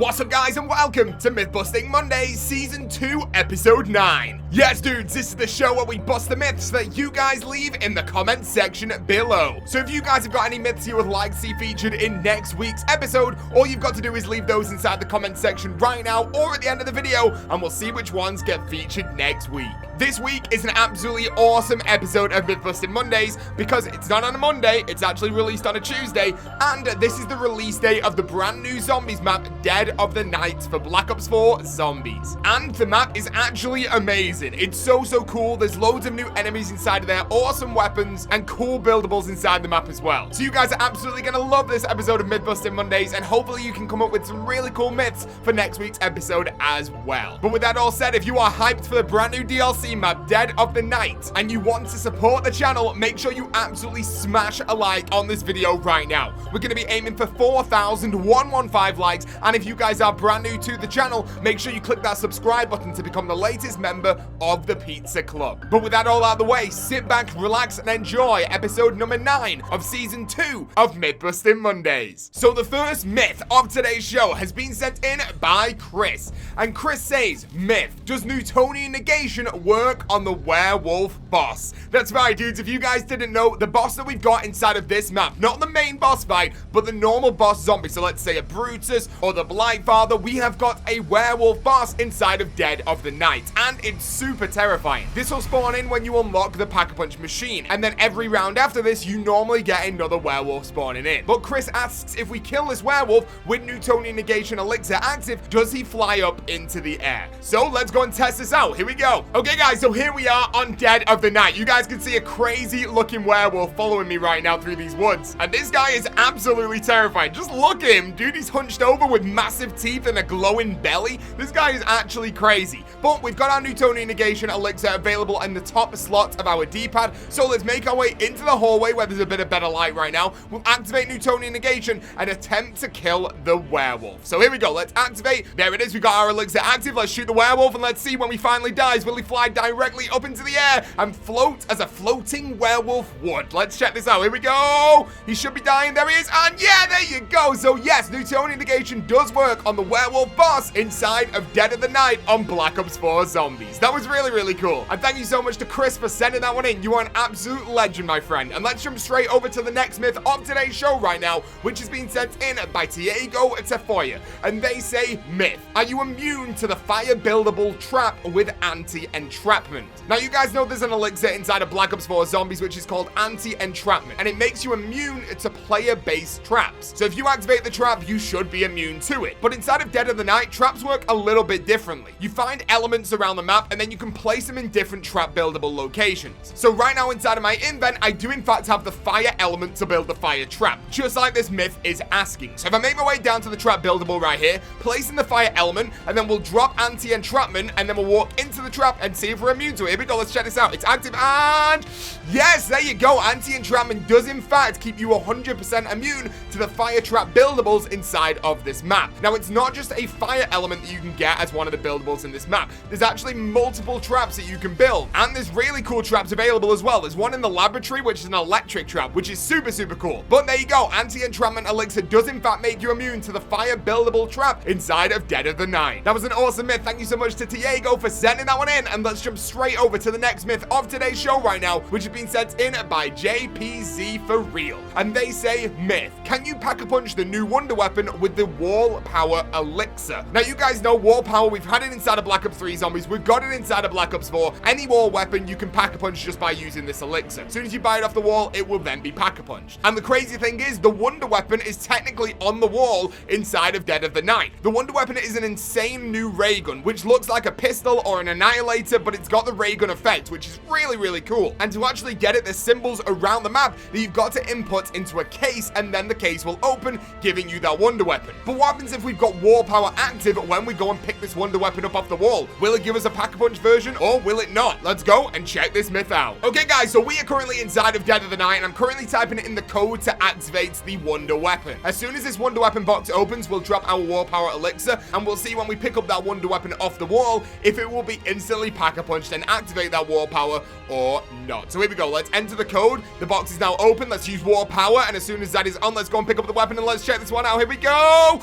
What's up guys and welcome to Myth Busting Mondays Season 2 Episode 9. Yes dudes, this is the show where we bust the myths that you guys leave in the comment section below. So if you guys have got any myths you would like to see featured in next week's episode, all you've got to do is leave those inside the comment section right now or at the end of the video and we'll see which ones get featured next week. This week is an absolutely awesome episode of Myth Busting Mondays because it's not on a Monday, it's actually released on a Tuesday, and this is the release date of the brand new zombies map, Dead of the Night for Black Ops 4 Zombies. And the map is actually amazing. It's so cool. There's loads of new enemies inside of there, awesome weapons, and cool buildables inside the map as well. So you guys are absolutely going to love this episode of Myth Busting Mondays, and hopefully you can come up with some really cool myths for next week's episode as well. But with that all said, if you are hyped for the brand new DLC map, Dead of the Night, and you want to support the channel, make sure you absolutely smash a like on this video right now. We're going to be aiming for 4,115 likes, and if you guys are brand new to the channel, make sure you click that subscribe button to become the latest member of the Pizza Club. But with that all out of the way, sit back, relax, and enjoy episode number 9 of Season 2 of Myth Busting Mondays. So the first myth of today's show has been sent in by Chris, and Chris says, myth, does Newtonian negation work on the werewolf boss? That's right dudes, if you guys didn't know, the boss that we've got inside of this map, not the main boss fight, but the normal boss zombie, so let's say a Brutus or the Blightfather, we have got a werewolf boss inside of Dead of the Night, and it's super terrifying. This will spawn in when you unlock the Pack-a-Punch machine, and then every round after this, you normally get another werewolf spawning in. But Chris asks, if we kill this werewolf with Newtonian negation elixir active, does he fly up into the air? So let's go and test this out. Here we go. Okay guys, so here we are on Dead of the Night. You guys can see a crazy looking werewolf following me right now through these woods, and this guy is absolutely terrifying. Just look at him, dude. He's hunched over with massive teeth and a glowing belly. This guy is actually crazy. But we've got our Newtonian negation elixir available in the top slot of our D-pad, so let's make our way into the hallway where there's a bit of better light right now. We'll activate Newtonian negation and attempt to kill the werewolf. So here we go. Let's activate. There it is. We got our elixir active. Let's shoot the werewolf and let's see when he finally dies. Will he fly directly up into the air and float as a floating werewolf would? Let's check this out. Here we go. He should be dying. There he is. And yeah, there you go. So yes, Newtonian negation does work on the werewolf boss inside of Dead of the Night on Black Ops 4 Zombies. That was really cool. And thank you so much to Chris for sending that one in. You are an absolute legend, my friend. And let's jump straight over to the next myth of today's show right now, which has been sent in by Diego Tafoya. And they say, myth, are you immune to the fire buildable trap with anti-entrapment? Now you guys know there's an elixir inside of Black Ops 4 Zombies which is called anti-entrapment, and it makes you immune to player-based traps. So if you activate the trap, you should be immune to it. But inside of Dead of the Night, traps work a little bit differently. You find elements around the map and then you can place them in different trap buildable locations. So right now inside of my invent, I do in fact have the fire element to build the fire trap, just like this myth is asking. So if I make my way down to the trap buildable right here, placing the fire element, and then we'll drop anti-entrapment, and then we'll walk into the trap and see if we're immune to it. Here we go, let's check this out. It's active, and yes, there you go. Anti-entrapment does in fact keep you 100% immune to the fire trap buildables inside of this map. Now it's not just a fire element that you can get as one of the buildables in this map. There's actually multiple traps that you can build, and there's really cool traps available as well. There's one in the laboratory which is an electric trap, which is super cool. But there you go, anti-entrapment elixir does in fact make you immune to the fire buildable trap inside of Dead of the Night. That was an awesome myth. Thank you so much to Diego for sending that one in, and let's jump straight over to the next myth of today's show right now, which has been sent in by JPZ for real. And they say, myth, can you pack-a-punch the new wonder weapon with the wall power elixir? Now you guys know wall power, we've had it inside of Black Ops 3 Zombies, we've got it inside of Black Ops 4. Any wall weapon you can pack-a-punch just by using this elixir. As soon as you buy it off the wall, it will then be pack-a-punched. And the crazy thing is, the wonder weapon is technically on the wall inside of Dead of the Night. The wonder weapon is an insane new ray gun, which looks like a pistol or an annihilator, but it's got the ray gun effect, which is really cool. And to actually get it, there's symbols around the map that you've got to input into a case, and then the case will open, giving you that wonder weapon. But what happens if we've got wall power active when we go and pick this wonder weapon up off the wall? Will it give us a pack-a-punch version, or will it not? Let's go and check this myth out. Okay guys, so we are currently inside of Dead of the Night, and I'm currently typing in the code to activate the wonder weapon. As soon as this wonder weapon box opens, we'll drop our wall power elixir, and we'll see when we pick up that wonder weapon off the wall if it will be instantly pack-a-punched and activate that wall power or not. So here we go, let's enter the code. The box is now open. Let's use wall power, and as soon as that is on, let's go and pick up the weapon and let's check this one out. Here we go.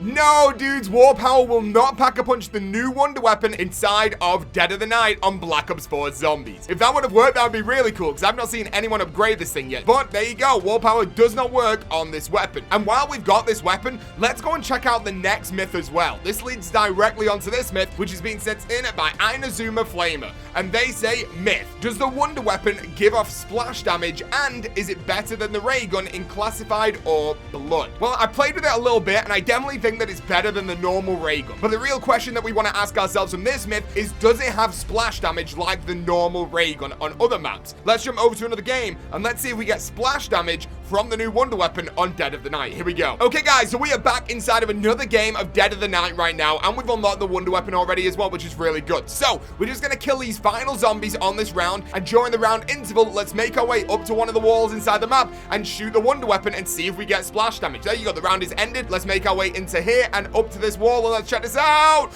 No, dudes, War Power will not pack a punch the new wonder weapon inside of Dead of the Night on Black Ops 4 Zombies. If that would have worked, that would be really cool, because I've not seen anyone upgrade this thing yet. But there you go, War Power does not work on this weapon. And while we've got this weapon, let's go and check out the next myth as well. This leads directly onto this myth, which is being sent in by Inazuma Flamer. And they say, myth, does the wonder weapon give off splash damage, and is it better than the ray gun in classified or blood? Well, I played with it a little bit, and I definitely think that it's better than the normal ray gun. But the real question that we want to ask ourselves from this myth is, does it have splash damage like the normal ray gun on other maps? Let's jump over to another game, and let's see if we get splash damage from the new wonder weapon on Dead of the Night. Here we go. Okay, guys, so we are back inside of another game of Dead of the Night right now, and we've unlocked the wonder weapon already as well, which is really good. So, we're just going to kill these final zombies on this round, and during the round interval, let's make our way up to one of the walls inside the map and shoot the wonder weapon and see if we get splash damage. There you go, the round is ended. Let's make our way into here and up to this wall, and let's check this out.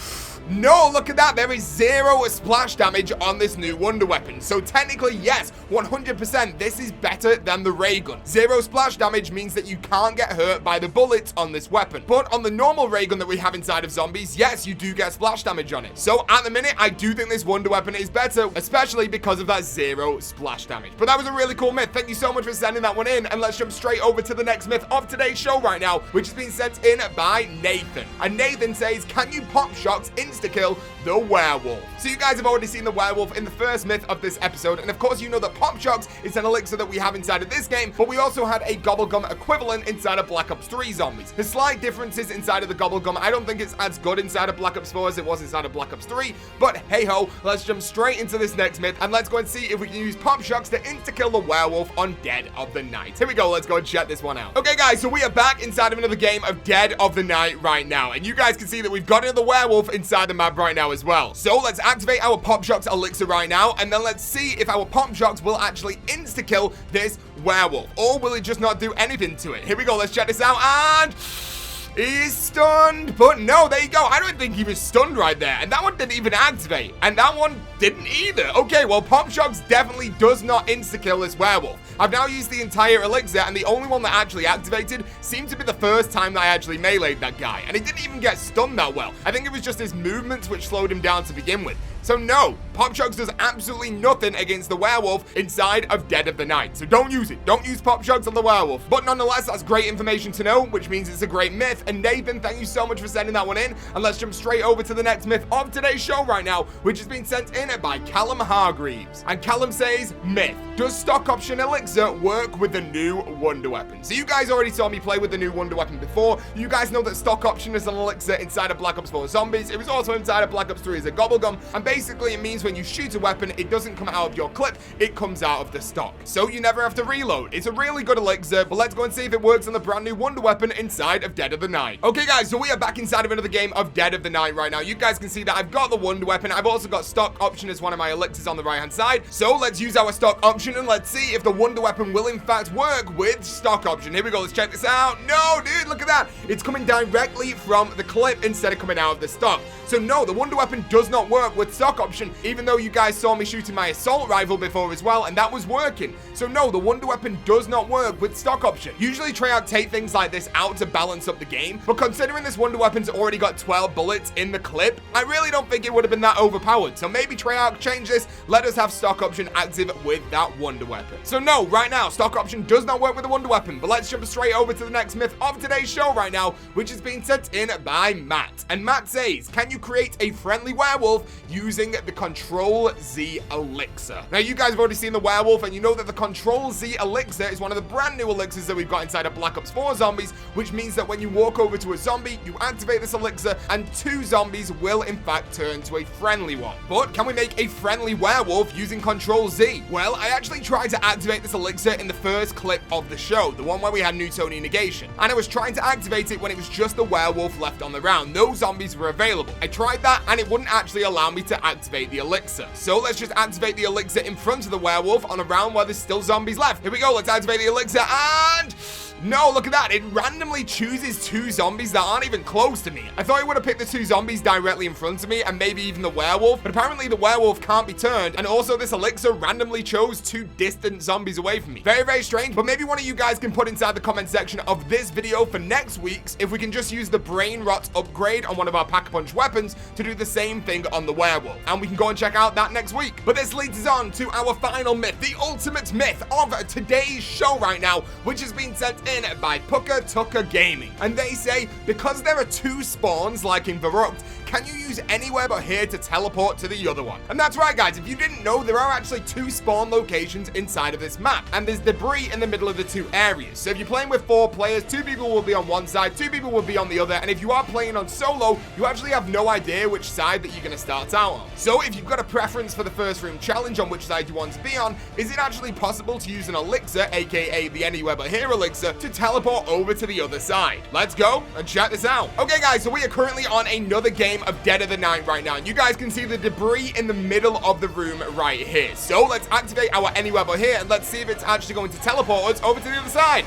No, look at that. There is 0 splash damage on this new wonder weapon. So technically, yes, 100%, this is better than the ray gun. 0 splash damage means that you can't get hurt by the bullets on this weapon. But on the normal ray gun that we have inside of zombies, yes, you do get splash damage on it. So at the minute, I do think this wonder weapon is better, especially because of that 0 splash damage. But that was a really cool myth. Thank you so much for sending that one in. And let's jump straight over to the next myth of today's show right now, which has been sent in by Nathan. And Nathan says, can you pop shots insta-kill the werewolf? So you guys have already seen the werewolf in the first myth of this episode, and of course you know that pop shocks is an elixir that we have inside of this game, but we also had a gobblegum equivalent inside of Black Ops 3 Zombies. The slight differences inside of the gobblegum, I don't think it's as good inside of Black Ops 4 as it was inside of Black Ops 3, but hey ho, let's jump straight into this next myth, and let's go and see if we can use pop shocks to insta-kill the werewolf on Dead of the Night. Here we go, let's go and check this one out. Okay guys, so we are back inside of another game of Dead of the Night right now, and you guys can see that we've got another werewolf inside the map right now as well. So let's activate our pop shocks elixir right now, and then let's see if our pop shocks will actually insta-kill this werewolf, or will it just not do anything to it? Here we go, let's check this out, and he's stunned, but no, there you go. I don't think he was stunned right there, and that one didn't even activate, and that one didn't either. Okay, well, pop shocks definitely does not insta-kill this werewolf. I've now used the entire elixir, and the only one that actually activated seemed to be the first time that I actually meleeed that guy, and he didn't even get stunned that well. I think it was just his movements which slowed him down to begin with. So no, pop shocks does absolutely nothing against the werewolf inside of Dead of the Night. So don't use it. Don't use pop shocks on the werewolf. But nonetheless, that's great information to know, which means it's a great myth. And Nathan, thank you so much for sending that one in. And let's jump straight over to the next myth of today's show right now, which has been sent in by Callum Hargreaves. And Callum says, myth, does stock option elixir work with the new wonder weapon? So you guys already saw me play with the new wonder weapon before. You guys know that stock option is an elixir inside of Black Ops 4 Zombies. It was also inside of Black Ops 3 as a gobblegum. And basically it means when you shoot a weapon, it doesn't come out of your clip, it comes out of the stock. So you never have to reload. It's a really good elixir, but let's go and see if it works on the brand new wonder weapon inside of Dead of the Night. Okay guys, so we are back inside of another game of Dead of the Night right now. You guys can see that I've got the wonder weapon. I've also got stock option as one of my elixirs on the right hand side. So let's use our stock option and let's see if the wonder weapon will in fact work with stock option. Here we go, let's check this out. No, dude, look at that. It's coming directly from the clip instead of coming out of the stock. So no, the wonder weapon does not work with stock option, even though you guys saw me shooting my assault rifle before as well, and that was working. So no, the wonder weapon does not work with stock option. Usually Treyarch take things like this out to balance up the game, but considering this wonder weapon's already got 12 bullets in the clip, I really don't think it would have been that overpowered. So maybe Treyarch change this, let us have stock option active with that wonder weapon. So no, right now, stock option does not work with the wonder weapon, but let's jump straight over to the next myth of today's show right now, which is being sent in by Matt. And Matt says, can you create a friendly werewolf using the Control Z elixir? Now you guys have already seen the werewolf, and you know that the Control Z elixir is one of the brand new elixirs that we've got inside of Black Ops 4 Zombies, which means that when you walk over to a zombie, you activate this elixir, and 2 zombies will in fact turn to a friendly one. But can we make a friendly werewolf using Control Z? Well, I actually tried to activate this elixir in the first clip of the show, the one where we had Newtonian negation, and I was trying to activate it when it was just the werewolf left on the round. No zombies were available. I tried that, and it wouldn't actually allow me to activate the elixir. So let's just activate the elixir in front of the werewolf on a round where there's still zombies left. Here we go, let's activate the elixir, and No, look at that. It randomly chooses 2 zombies that aren't even close to me. I thought it would have picked the 2 zombies directly in front of me and maybe even the werewolf, but apparently the werewolf can't be turned, and also this elixir randomly chose 2 distant zombies away from me. Very, very strange, but maybe one of you guys can put inside the comment section of this video for next week's if we can just use the brain rot upgrade on one of our pack-a-punch weapons to do the same thing on the werewolf, and we can go and check out that next week. But this leads us on to our final myth, the ultimate myth of today's show right now, which has been sent in by Pucker Tucker Gaming. And they say, because there are 2 spawns like in Verrucht, can you use anywhere but here to teleport to the other one? And that's right, guys. If you didn't know, there are actually 2 spawn locations inside of this map, and there's debris in the middle of the 2 areas. So if you're playing with 4 players, 2 people will be on one side, 2 people will be on the other, and if you are playing on solo, you actually have no idea which side that you're going to start out on. So if you've got a preference for the first room challenge on which side you want to be on, is it actually possible to use an elixir, aka the anywhere but here elixir, to teleport over to the other side? Let's go and check this out. Okay, guys, so we are currently on another game of Dead of the Night right now, and you guys can see the debris in the middle of the room right here. So let's activate our anywhere but here, and let's see if it's actually going to teleport us over to the other side.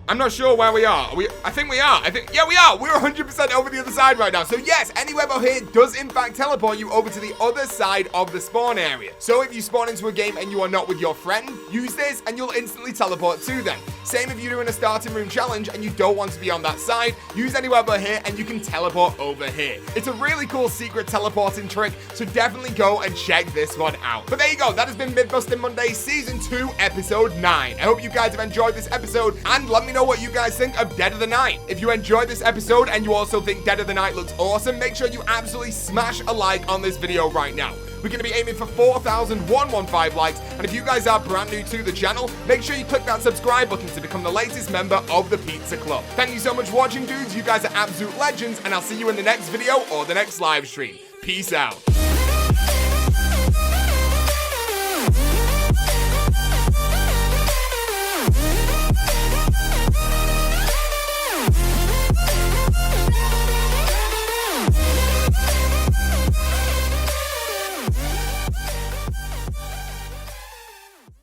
I'm not sure where we are. I think we are. Yeah, we are. We're 100% over the other side right now. So yes, anywhere but here does in fact teleport you over to the other side of the spawn area. So if you spawn into a game and you are not with your friend, use this and you'll instantly teleport to them. Same if you're doing a starting room challenge and you don't want to be on that side, use anywhere but here and you can teleport over here. It's a really cool secret teleporting trick, so definitely go and check this one out. But there you go. That has been Mythbusting Monday Season 2, Episode 9. I hope you guys have enjoyed this episode, and let me know what you guys think of Dead of the Night. If you enjoyed this episode and you also think Dead of the Night looks awesome, make sure you absolutely smash a like on this video right now. We're going to be aiming for 4,115 likes, and if you guys are brand new to the channel, make sure you click that subscribe button to become the latest member of the Pizza Club. Thank you so much for watching, dudes. You guys are absolute legends, and I'll see you in the next video or the next live stream. Peace out.